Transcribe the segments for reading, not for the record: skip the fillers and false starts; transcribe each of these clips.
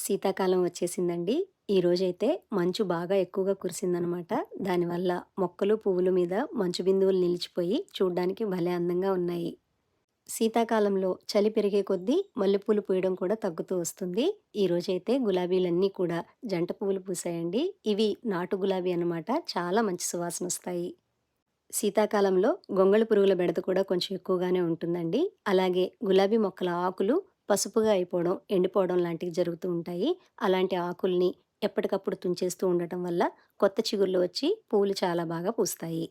శీతాకాలం వచ్చేసిందండి. ఈరోజైతే మంచు బాగా ఎక్కువగా కురిసిందనమాట. దానివల్ల మొక్కలు, పువ్వుల మీద మంచు బిందువులు నిలిచిపోయి చూడ్డానికి భలే అందంగా ఉన్నాయి. శీతాకాలంలో చలి పెరిగే కొద్దీ మల్లెపూలు పూయడం కూడా తగ్గుతూ వస్తుంది. ఈరోజైతే గులాబీలన్నీ కూడా జంట పువ్వులు పూసాయండి. ఇవి నాటు గులాబీ అనమాట. చాలా మంచి సువాసనొస్తాయి. శీతాకాలంలో గొంగళి పురుగుల బెడద కూడా కొంచెం ఎక్కువగానే ఉంటుందండి. అలాగే గులాబీ మొక్కల ఆకులు పసుపుగా అయిపోవడం, ఎండిపోవడం లాంటివి జరుగుతూ ఉంటాయి. అలాంటి ఆకుల్ని ఎప్పటికప్పుడు తుంచేస్తూ ఉండటం వల్ల కొత్త చిగుర్లు వచ్చి పువ్వులు చాలా బాగా పూస్తాయి.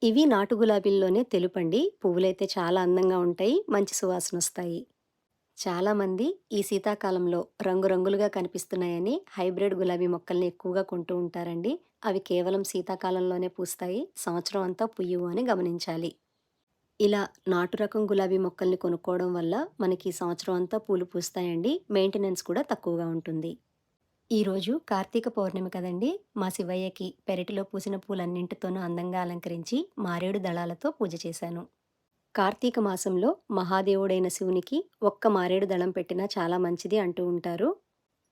ఇవి నాటు గులాబీల్లోనే తెలుపండి. పువ్వులైతే చాలా అందంగా ఉంటాయి. మంచి సువాసనొస్తాయి. చాలామంది ఈ శీతాకాలంలో రంగురంగులుగా కనిపిస్తున్నాయని హైబ్రిడ్ గులాబీ మొక్కల్ని ఎక్కువగా కొంటూ ఉంటారండి. అవి కేవలం శీతాకాలంలోనే పూస్తాయి. సంవత్సరం అంతా పుయ్యవు అని గమనించాలి. ఇలా నాటు రకం గులాబీ మొక్కల్ని కొనుక్కోవడం వల్ల మనకి సంవత్సరం అంతా పూలు పూస్తాయండి. మెయింటెనెన్స్ కూడా తక్కువగా ఉంటుంది. ఈరోజు కార్తీక పౌర్ణమి కదండీ! మా శివయ్యకి పెరటిలో పూసిన పూలన్నింటితోనూ అందంగా అలంకరించి మారేడు దళాలతో పూజ చేశాను. కార్తీక మాసంలో మహాదేవుడైన శివునికి ఒక్క మారేడు దళం పెట్టినా చాలా మంచిది అంటూ ఉంటారు.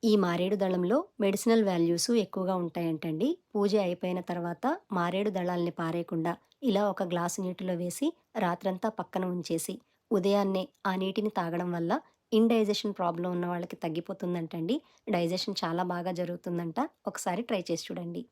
ఈ మారేడు దళంలో మెడిసినల్ వాల్యూస్ ఎక్కువగా ఉంటాయంటండి. పూజ అయిపోయిన తర్వాత మారేడు దళాల్ని పారేయకుండా ఇలా ఒక గ్లాసు నీటిలో వేసి రాత్రంతా పక్కన ఉంచేసి ఉదయాన్నే ఆ నీటిని తాగడం వల్ల ఇండైజెషన్ ప్రాబ్లం ఉన్న వాళ్ళకి తగ్గిపోతుందంటండి. డైజెషన్ చాలా బాగా జరుగుతుందంట. ఒకసారి ట్రై చేసి చూడండి.